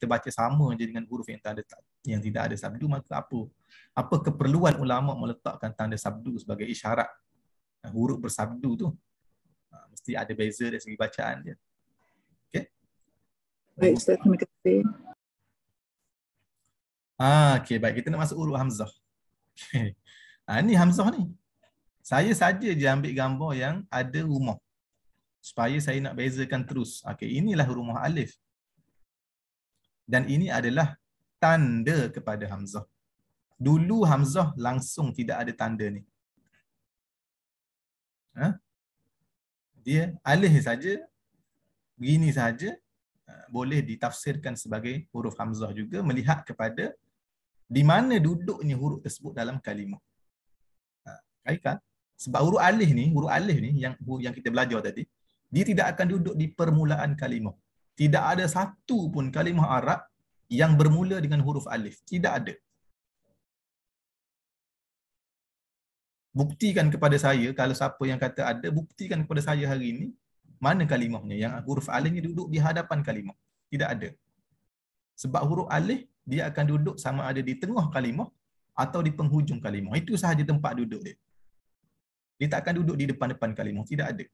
kita baca sama je dengan huruf yang tidak ada sabdu, maka apa keperluan ulama meletakkan tanda sabdu sebagai isyarat huruf bersabdu tu? Mesti ada beza dari segi bacaan dia. Okey. Baik Ustaz, terima kasih. Okey, baik, kita nak masuk huruf hamzah. Okay. Ni hamzah ni. Saya saja je ambil gambar yang ada rumah. Supaya saya nak bezakan terus. Okey, inilah rumah alif. Dan ini adalah tanda kepada hamzah. Dulu hamzah langsung tidak ada tanda ni. Dia alif saja, begini saja, boleh ditafsirkan sebagai huruf hamzah juga melihat kepada di mana duduknya huruf tersebut dalam kalimah. Kan? Sebab huruf alif ni yang kita belajar tadi, dia tidak akan duduk di permulaan kalimah. Tidak ada satu pun kalimah Arab yang bermula dengan huruf alif. Tidak ada. Buktikan kepada saya, kalau siapa yang kata ada, buktikan kepada saya hari ini, mana kalimahnya yang huruf alif ni duduk di hadapan kalimah. Tidak ada. Sebab huruf alif, dia akan duduk sama ada di tengah kalimah atau di penghujung kalimah. Itu sahaja tempat duduk dia. Dia tak akan duduk di depan-depan kalimah. Tidak ada.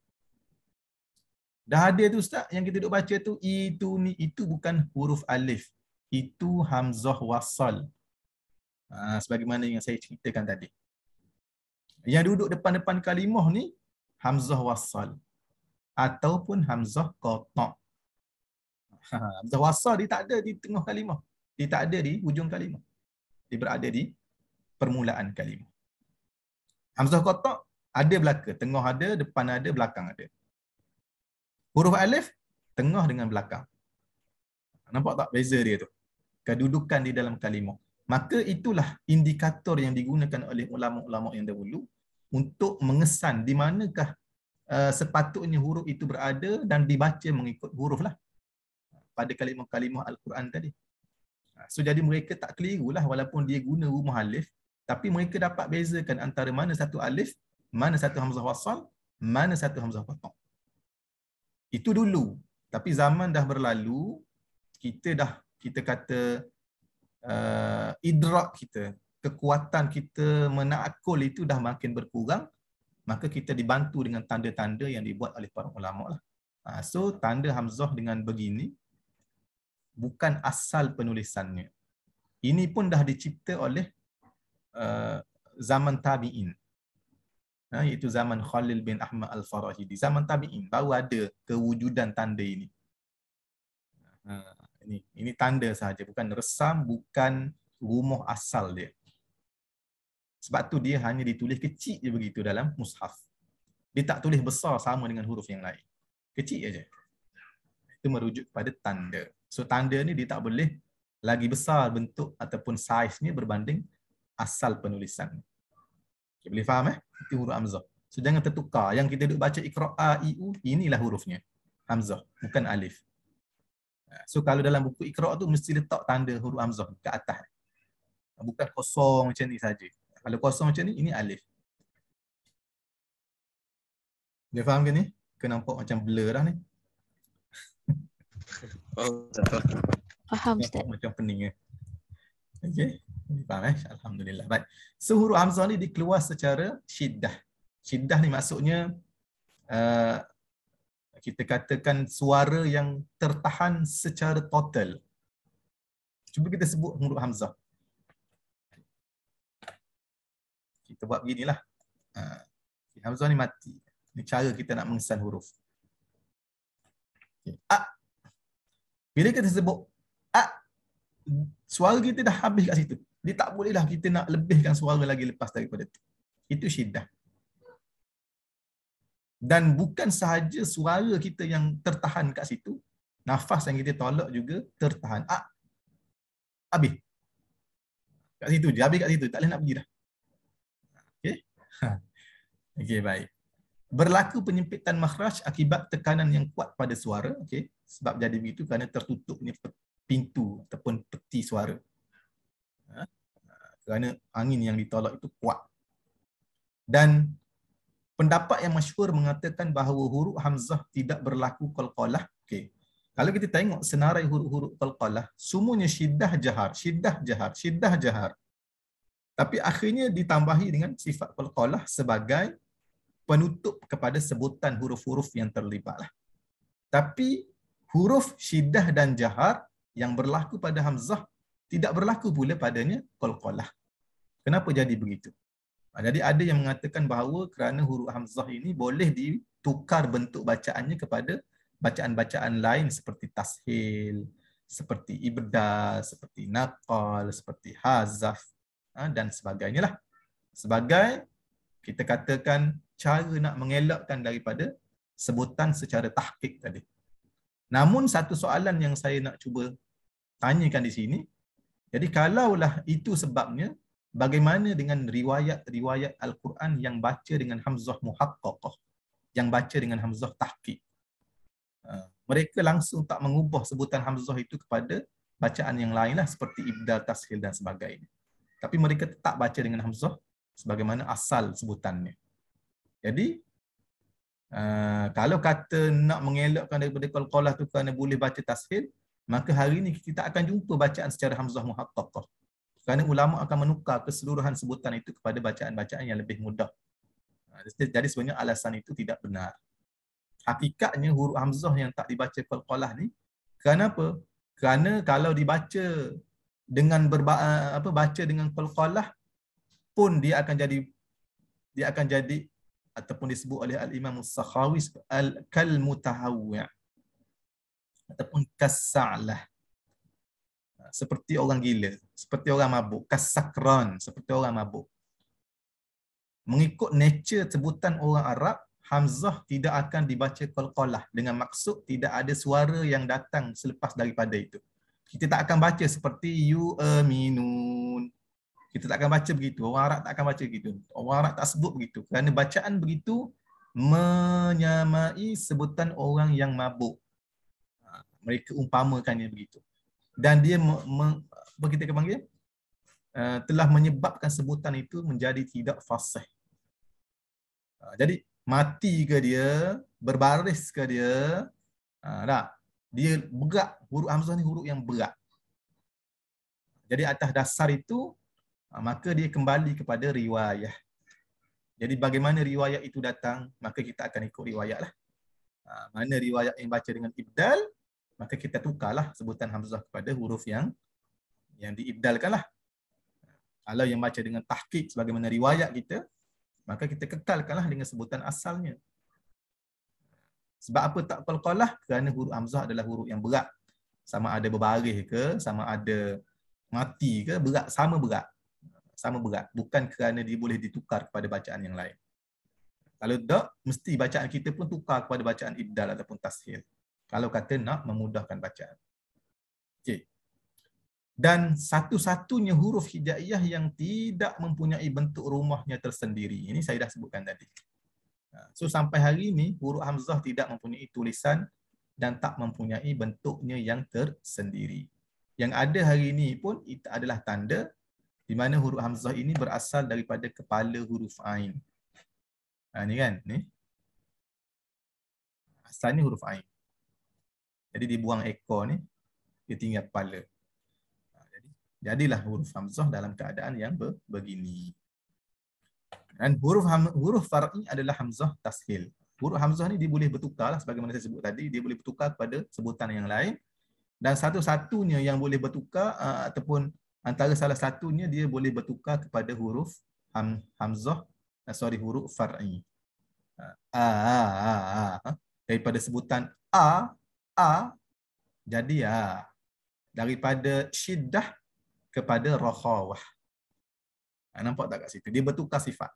Dah ada tu Ustaz, yang kita duduk baca tu, itu bukan huruf alif. Itu hamzah wasal. Sebagaimana yang saya ceritakan tadi. Yang duduk depan-depan kalimah ni, hamzah wasal. Ataupun hamzah qata'. Hamzah wasal dia tak ada di tengah kalimah. Dia tak ada di hujung kalimah. Dia berada di permulaan kalimah. Hamzah qata' ada belaka. Tengah ada, depan ada, belakang ada. Huruf alif, tengah dengan belakang. Nampak tak beza dia tu? Kedudukan di dalam kalimah. Maka itulah indikator yang digunakan oleh ulama-ulama yang dahulu untuk mengesan di manakah sepatutnya huruf itu berada dan dibaca mengikut huruf lah pada kalimah-kalimah Al-Quran tadi. So jadi mereka tak keliru lah walaupun dia guna rumah alif, tapi mereka dapat bezakan antara mana satu alif, mana satu hamzah wasal, mana satu hamzah qata'. Itu dulu. Tapi zaman dah berlalu, kita kata idrak kita, kekuatan kita menakul itu dah makin berkurang, maka kita dibantu dengan tanda-tanda yang dibuat oleh para ulama lah. So tanda hamzah dengan begini bukan asal penulisannya. Ini pun dah dicipta oleh zaman tabi'in. Iaitu zaman Khalil bin Ahmad Al-Farahidi. Zaman tabi'in baru ada kewujudan tanda ini. Ini tanda sahaja, bukan resam, bukan rumah asal dia. Sebab tu dia hanya ditulis kecil je begitu dalam mushaf. Dia tak tulis besar sama dengan huruf yang lain. Kecil aja. Itu merujuk kepada tanda. So tanda ni dia tak boleh lagi besar bentuk ataupun saiznya berbanding asal penulisan. Okay, boleh faham Itu huruf hamzah. So jangan tertukar. Yang kita duk baca Iqra a i u, inilah hurufnya. Hamzah, bukan alif. So kalau dalam buku Iqra tu mesti letak tanda huruf hamzah ke atas. Bukan kosong macam ni saja. Kalau kosong macam ni, ini alif. Dia faham ke ni? Ke nampak macam blur dah ni? Faham Ustaz. Macam pening Okey. Faham Alhamdulillah. Baik. So huruf hamzah ni dikeluar secara syiddah. Syiddah ni maksudnya kita katakan suara yang tertahan secara total. Cuba kita sebut huruf hamzah. Kita buat beginilah. Hamzah ni mati. Ini cara kita nak mengesan huruf. Okay. A. Bila kita sebut A, suara kita dah habis kat situ. Dia tak bolehlah kita nak lebihkan suara lagi lepas daripada itu. Itu syiddah. Dan bukan sahaja suara kita yang tertahan kat situ, nafas yang kita tolak juga tertahan. A. Habis. Kat situ je. Habis kat situ. Tak boleh nak pergi dah. Okey. Okey, baik. Berlaku penyempitan makhraj akibat tekanan yang kuat pada suara. Okey. Sebab jadi begitu kerana tertutupnya pintu ataupun peti suara. Kerana angin yang ditolak itu kuat. Dan pendapat yang masyhur mengatakan bahawa huruf hamzah tidak berlaku qalqalah. Okey. Kalau kita tengok senarai huruf-huruf qalqalah, semuanya syiddah jahar, syiddah jahar, syiddah jahar. Tapi akhirnya ditambahi dengan sifat qalqalah sebagai penutup kepada sebutan huruf-huruf yang terlibat lah. Tapi huruf syiddah dan jahar yang berlaku pada hamzah tidak berlaku pula padanya qalqalah. Kenapa jadi begitu? Jadi ada yang mengatakan bahawa kerana huruf hamzah ini boleh ditukar bentuk bacaannya kepada bacaan-bacaan lain seperti tashil, seperti ibdal, seperti naqal, seperti hazaf dan sebagainya lah. Sebagai kita katakan cara nak mengelakkan daripada sebutan secara tahqiq tadi. Namun satu soalan yang saya nak cuba tanyakan di sini, jadi kalaulah itu sebabnya, bagaimana dengan riwayat-riwayat Al-Quran yang baca dengan hamzah muhaqqaqah, yang baca dengan hamzah tahqiq? Mereka langsung tak mengubah sebutan hamzah itu kepada bacaan yang lain lah, seperti ibdal, tashil dan sebagainya. Tapi mereka tetap baca dengan hamzah sebagaimana asal sebutannya. Jadi kalau kata nak mengelakkan daripada qalqalah tu kerana boleh baca tashil, maka hari ini kita akan jumpa bacaan secara hamzah muhaqqaqah. Kerana ulama akan menukar keseluruhan sebutan itu kepada bacaan-bacaan yang lebih mudah. Jadi sebenarnya alasan itu tidak benar. Hakikatnya huruf hamzah yang tak dibaca qalqalah ni, kenapa? Kerana kalau dibaca dengan baca dengan qalqalah pun dia akan jadi ataupun disebut oleh Al-Imam As-Sakhawi kal mutahawwi' ataupun kas-sa'lah, seperti orang gila, seperti orang mabuk, kas-sakran, seperti orang mabuk. Mengikut nature sebutan orang Arab, hamzah tidak akan dibaca qalqalah dengan maksud tidak ada suara yang datang selepas daripada itu. Kita tak akan baca seperti yu'minun. Kita tak akan baca begitu. Orang Arab tak akan baca begitu. Orang Arab tak sebut begitu. Kerana bacaan begitu menyamai sebutan orang yang mabuk. Mereka umpamakannya begitu. Dan dia apa kita panggil? Telah menyebabkan sebutan itu menjadi tidak fasih. Jadi mati ke dia, berbaris ke dia, tak? Dia berat. Huruf hamzah ni huruf yang berat. Jadi atas dasar itu, maka dia kembali kepada riwayah. Jadi bagaimana riwayat itu datang, maka kita akan ikut riwayat lah. Mana riwayat yang baca dengan ibdal, maka kita tukarlah sebutan hamzah kepada huruf yang diibdalkan lah. Kalau yang baca dengan tahqiq sebagaimana riwayat kita, maka kita kekalkanlah dengan sebutan asalnya. Sebab apa tak qalqalah? Kerana huruf hamzah adalah huruf yang berat. Sama ada berbaris ke, sama ada mati ke, berat, sama berat. Sama berat. Bukan kerana dia boleh ditukar kepada bacaan yang lain. Kalau tak, mesti bacaan kita pun tukar kepada bacaan ibdal ataupun tashil. Kalau kata nak memudahkan bacaan. Okey. Dan satu-satunya huruf hijaiyah yang tidak mempunyai bentuk rumahnya tersendiri. Ini saya dah sebutkan tadi. So sampai hari ini, huruf hamzah tidak mempunyai tulisan dan tak mempunyai bentuknya yang tersendiri. Yang ada hari ini pun itu adalah tanda di mana huruf hamzah ini berasal daripada kepala huruf ain. Ni kan, ni. Asalnya huruf ain. Jadi dibuang ekor ni, dia tinggal kepala. Jadilah huruf hamzah dalam keadaan yang begini. Dan huruf far'i adalah hamzah tashil. Huruf hamzah ni dia boleh bertukar lah, sebagaimana saya sebut tadi, dia boleh bertukar kepada sebutan yang lain. Dan satu-satunya yang boleh bertukar ataupun antara salah satunya dia boleh bertukar kepada huruf huruf far'i. Daripada sebutan a jadi daripada syiddah kepada rakhawah. Nampak tak kat situ? Dia bertukar sifat.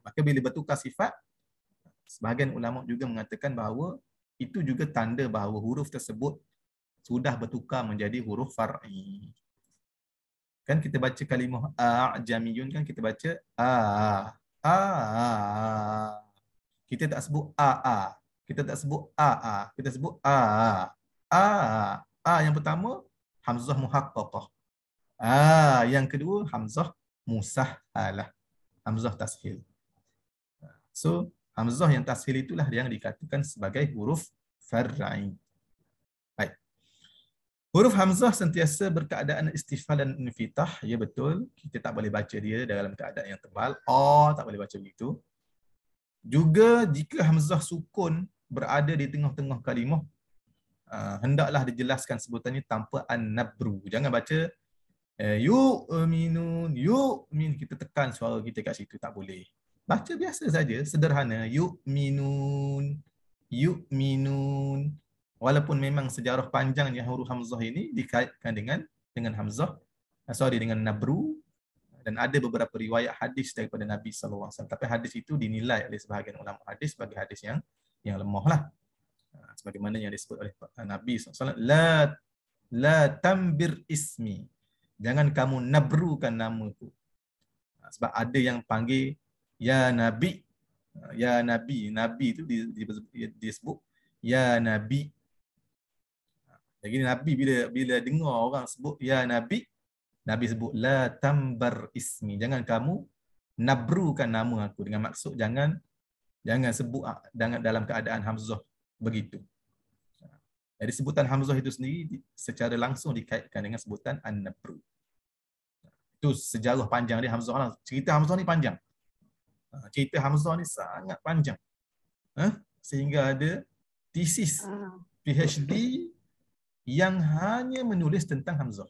Maka bila bertukar sifat, sebahagian ulama juga mengatakan bahawa itu juga tanda bahawa huruf tersebut sudah bertukar menjadi huruf far'i. Kan kita baca kalimah a'jamiyun, kan kita baca kita tak sebut kita tak sebut kita sebut yang pertama hamzah muhaqqaqah. Yang kedua hamzah musahhalah, hamzah tashil. So hamzah yang tashil itulah yang dikatakan sebagai huruf far'i. Huruf hamzah sentiasa berkeadaan istifal dan infitah. Ya betul. Kita tak boleh baca dia dalam keadaan yang tebal. Oh, tak boleh baca begitu. Juga jika hamzah sukun berada di tengah-tengah kalimah, hendaklah dijelaskan sebutannya tanpa an-nabru. Jangan baca yu'minun, yu'min. Kita tekan suara kita kat situ. Tak boleh. Baca biasa saja, sederhana. Yu'minun, yu'minun. Walaupun memang sejarah panjangnya huruf hamzah ini dikaitkan dengan hamzah, dengan nabru, dan ada beberapa riwayat hadis daripada Nabi SAW. Tapi hadis itu dinilai oleh sebahagian ulama hadis sebagai hadis yang lemah lah. Sebagaimana yang disebut oleh Nabi SAW, la tambir ismi. Jangan kamu nabrukan namaku. Sebab ada yang panggil ya Nabi. Ya Nabi. Nabi itu disebut ya Nabi. Jadi Nabi bila dengar orang sebut ya Nabi, Nabi sebut la tambar ismi. Jangan kamu nabrukan nama aku, dengan maksud jangan sebut dalam keadaan hamzah begitu. Jadi sebutan hamzah itu sendiri secara langsung dikaitkan dengan sebutan an-nabru. Itu sejarah panjang dia hamzah lah. Cerita hamzah ni panjang. Cerita hamzah ni sangat panjang. Sehingga ada tesis PhD yang hanya menulis tentang hamzah.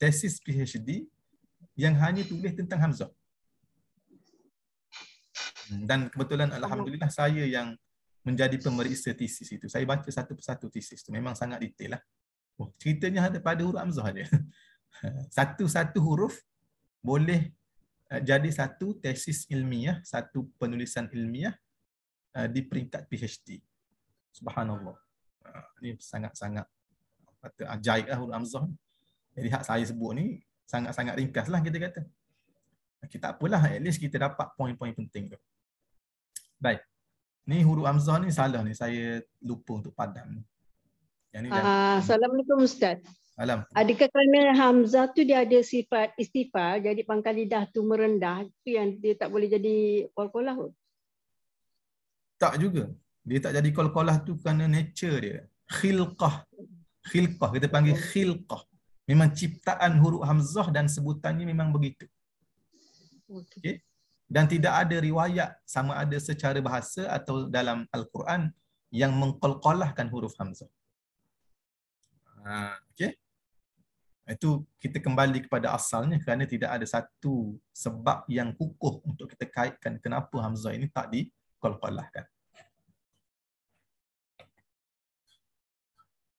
Tesis PhD yang hanya tulis tentang hamzah. Dan kebetulan alhamdulillah saya yang menjadi pemeriksa tesis itu. Saya baca satu persatu tesis itu. Memang sangat detail lah. Ceritanya ada pada huruf hamzah dia. Satu-satu huruf boleh jadi satu tesis ilmiah, satu penulisan ilmiah di peringkat PhD. Subhanallah. Ini sangat-sangat ajaib lah huruf hamzah. Jadi hak saya sebut ni sangat-sangat ringkas lah kita kata. Kita apalah, at least kita dapat poin-poin penting tu. Baik. Ni huruf hamzah ni salah ni. Saya lupa untuk padam ni. Yang ni Assalamualaikum Ustaz. Alam. Adakah kerana hamzah tu dia ada sifat istifal, jadi pangkal lidah tu merendah, itu yang dia tak boleh jadi qalqalah? Tak juga. Dia tak jadi qalqalah tu kerana nature dia. Khilqah. Khilqah. Kita panggil khilqah. Memang ciptaan huruf hamzah dan sebutannya memang begitu. Okay. Dan tidak ada riwayat sama ada secara bahasa atau dalam Al-Quran yang mengqalqalahkan huruf hamzah. Okey. Itu kita kembali kepada asalnya kerana tidak ada satu sebab yang kukuh untuk kita kaitkan kenapa hamzah ini tak diqalqalahkan.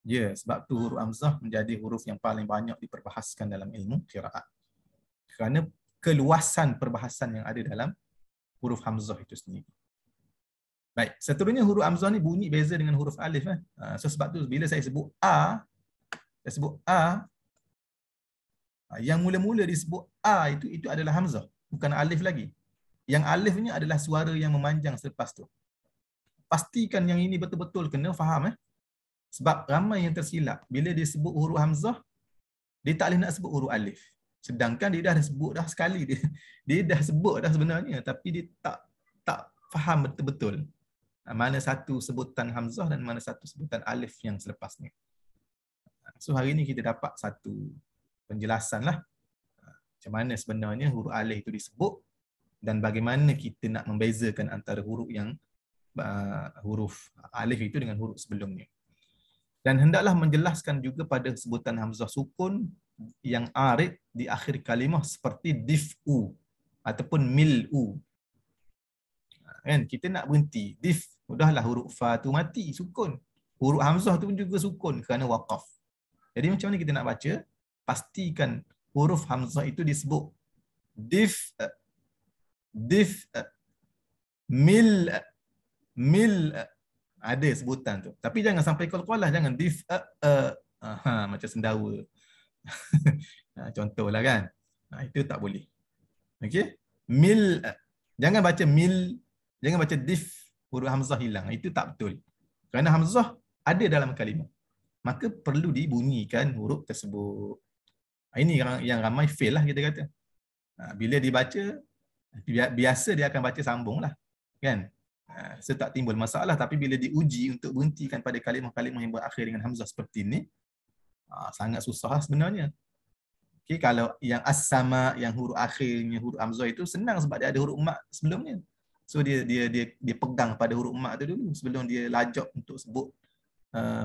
Ya, sebab tu huruf hamzah menjadi huruf yang paling banyak diperbahaskan dalam ilmu qiraat. Kerana keluasan perbahasan yang ada dalam huruf hamzah itu sendiri. Baik, seterusnya huruf hamzah ni bunyi beza dengan huruf alif. So sebab tu bila saya sebut A, yang mula-mula disebut A itu adalah hamzah, bukan alif lagi. Yang alif ni adalah suara yang memanjang selepas tu. Pastikan yang ini betul-betul kena faham. Sebab ramai yang tersilap. Bila dia sebut huruf hamzah, dia tak boleh nak sebut huruf alif. Sedangkan dia dah sebut dah sekali. Dia dah sebut dah sebenarnya. Tapi dia tak faham betul-betul mana satu sebutan hamzah dan mana satu sebutan alif yang selepasnya. So hari ini kita dapat satu penjelasan lah. Macam mana sebenarnya huruf alif itu disebut dan bagaimana kita nak membezakan antara huruf huruf alif itu dengan huruf sebelumnya. Dan hendaklah menjelaskan juga pada sebutan hamzah sukun yang arid di akhir kalimah seperti dif'u ataupun mil'u. Kan kita nak berhenti dif, udahlah huruf fa tu mati sukun. Huruf hamzah tu pun juga sukun kerana waqaf. Jadi macam mana kita nak baca? Pastikan huruf hamzah itu disebut dif, mil, ada sebutan tu. Tapi jangan sampai qalqalah, jangan dif macam sendawa. Contohlah kan. Itu tak boleh. Okey? Mil, jangan baca mil, jangan baca dif, huruf hamzah hilang. Itu tak betul. Kerana hamzah ada dalam kalimah. Maka perlu dibunyikan huruf tersebut. Ini yang ramai fail lah kita kata. Bila dibaca, biasa dia akan baca sambung lah. Kan? So tak timbul masalah. Tapi bila diuji untuk berhentikan pada kalimah-kalimah yang berakhir dengan hamzah seperti ini, Sangat susah sebenarnya. Okay, kalau yang as-sama, yang huruf akhirnya huruf hamzah itu senang sebab dia ada huruf mat sebelumnya. So dia pegang pada huruf mat tu dulu sebelum dia lajak untuk sebut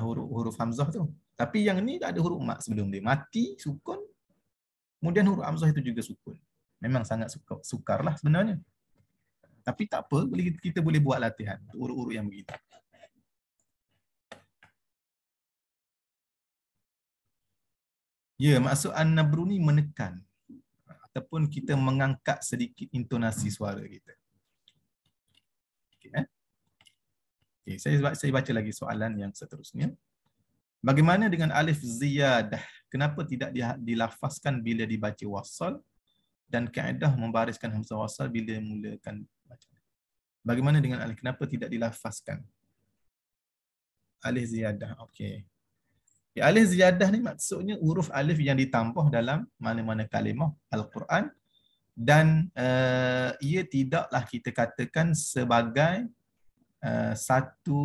huruf hamzah tu. Tapi yang ni tak ada huruf mat sebelum dia. Mati, sukun, kemudian huruf hamzah itu juga sukun. Memang sangat sukar lah sebenarnya. Tapi tak apa, kita boleh buat latihan untuk huruf-huruf yang begitu. Ya, maksud an-nabru ni menekan ataupun kita mengangkat sedikit intonasi suara kita. Okay, saya baca lagi soalan yang seterusnya. Bagaimana dengan alif ziyadah? Kenapa tidak dilafazkan bila dibaca wasal dan kaedah membariskan hamzah wasal bila mulakan bacaan? Bagaimana dengan alif? Kenapa tidak dilafazkan? Alif ziyadah. Okey. Alif ziyadah ni maksudnya huruf alif yang ditambah dalam mana-mana kalimah Al-Quran dan ia tidaklah kita katakan sebagai satu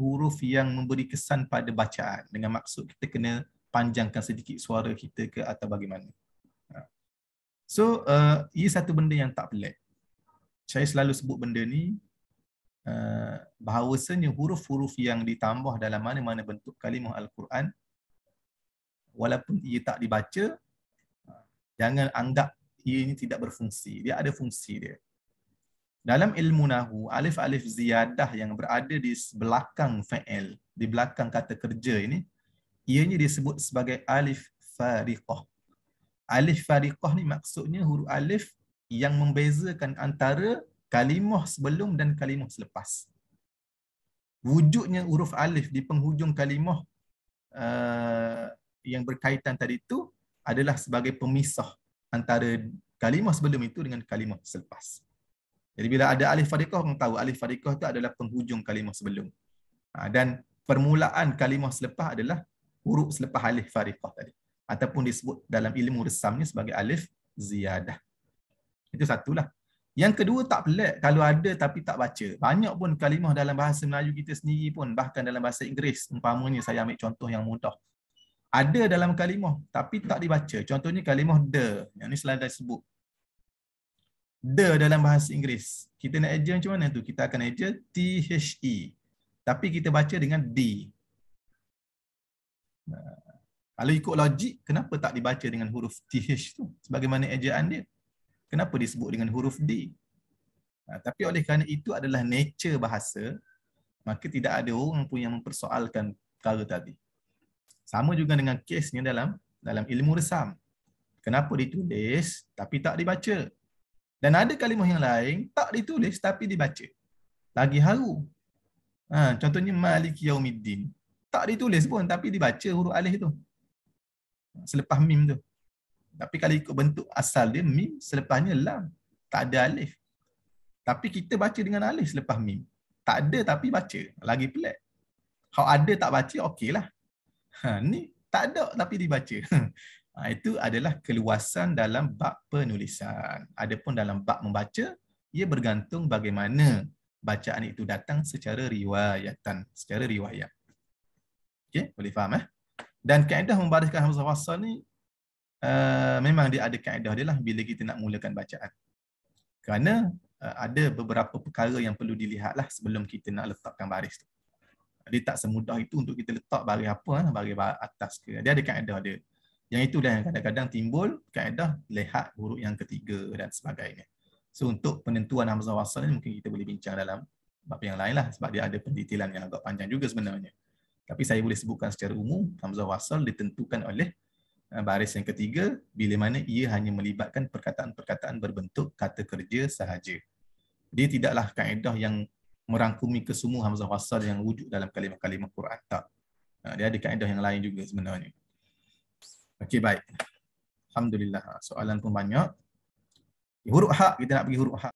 huruf yang memberi kesan pada bacaan dengan maksud kita kena panjangkan sedikit suara kita ke atau bagaimana. So, ia satu benda yang tak pelik. Saya selalu sebut benda ni bahawasanya huruf-huruf yang ditambah dalam mana-mana bentuk kalimah Al-Quran walaupun ia tak dibaca, jangan anggap ia ini tidak berfungsi. Dia ada fungsi dia. Dalam ilmu nahu, alif-alif ziyadah yang berada di belakang fa'il, di belakang kata kerja ini, ianya disebut sebagai alif fariqah. Alif fariqah ni maksudnya huruf alif yang membezakan antara kalimah sebelum dan kalimah selepas. Wujudnya huruf alif di penghujung kalimah yang berkaitan tadi itu adalah sebagai pemisah antara kalimah sebelum itu dengan kalimah selepas. Jadi bila ada alif fariqah, orang tahu alif fariqah itu adalah penghujung kalimah sebelum. Dan permulaan kalimah selepas adalah huruf selepas alif fariqah tadi. Ataupun disebut dalam ilmu resamnya sebagai alif ziyadah. Itu satulah. Yang kedua tak pelik kalau ada tapi tak baca. Banyak pun kalimah dalam bahasa Melayu kita sendiri pun, bahkan dalam bahasa Inggeris, umpamanya saya ambil contoh yang mudah. Ada dalam kalimah tapi tak dibaca. Contohnya kalimah the. Yang ni selalu saya sebut. The dalam bahasa Inggeris. Kita nak eja macam mana tu? Kita akan eja T-H-E. Tapi kita baca dengan D. Kalau ikut logik, kenapa tak dibaca dengan huruf TH tu? Sebagaimana ejaan dia. Kenapa disebut dengan huruf D? Tapi oleh kerana itu adalah nature bahasa, maka tidak ada orang pun yang mempersoalkan perkara tadi. Sama juga dengan kesnya dalam ilmu resam. Kenapa ditulis tapi tak dibaca? Dan ada kalimah yang lain tak ditulis tapi dibaca. Lagi haru. Contohnya Maliki Yaumiddin. Tak ditulis pun tapi dibaca huruf alif tu. Selepas mim tu. Tapi kalau ikut bentuk asal dia, mim selepasnya lam. Tak ada alif. Tapi kita baca dengan alif selepas mim. Tak ada tapi baca. Lagi pelik. Kalau ada tak baca, okeylah. Ni tak ada tapi dibaca. Itu adalah keluasan dalam bab penulisan. Adapun dalam bab membaca, ia bergantung bagaimana bacaan itu datang secara riwayatan. Secara riwayat. Okey, boleh faham Dan kaedah membariskan hamzah wasal ni memang dia ada kaedah dia lah bila kita nak mulakan bacaan. Kerana ada beberapa perkara yang perlu dilihatlah sebelum kita nak letakkan baris tu. Dia tak semudah itu untuk kita letak baris apa, baris atas ke. Dia ada kaedah dia. Yang itu dah yang kadang-kadang timbul kaedah lihat huruf yang ketiga dan sebagainya. So untuk penentuan hamzah wasal ni mungkin kita boleh bincang dalam bab yang lain lah sebab dia ada pendetailan yang agak panjang juga sebenarnya. Tapi saya boleh sebutkan secara umum, hamzah wasal ditentukan oleh baris yang ketiga bila mana ia hanya melibatkan perkataan-perkataan berbentuk kata kerja sahaja. Dia tidaklah kaedah yang merangkumi kesemua hamzah wasal yang wujud dalam kalimah-kalimah Quran. Tak. Dia ada kaedah yang lain juga sebenarnya. Okey, baik. Alhamdulillah. Soalan pun banyak. Huruf hak, kita nak pergi huruf hak.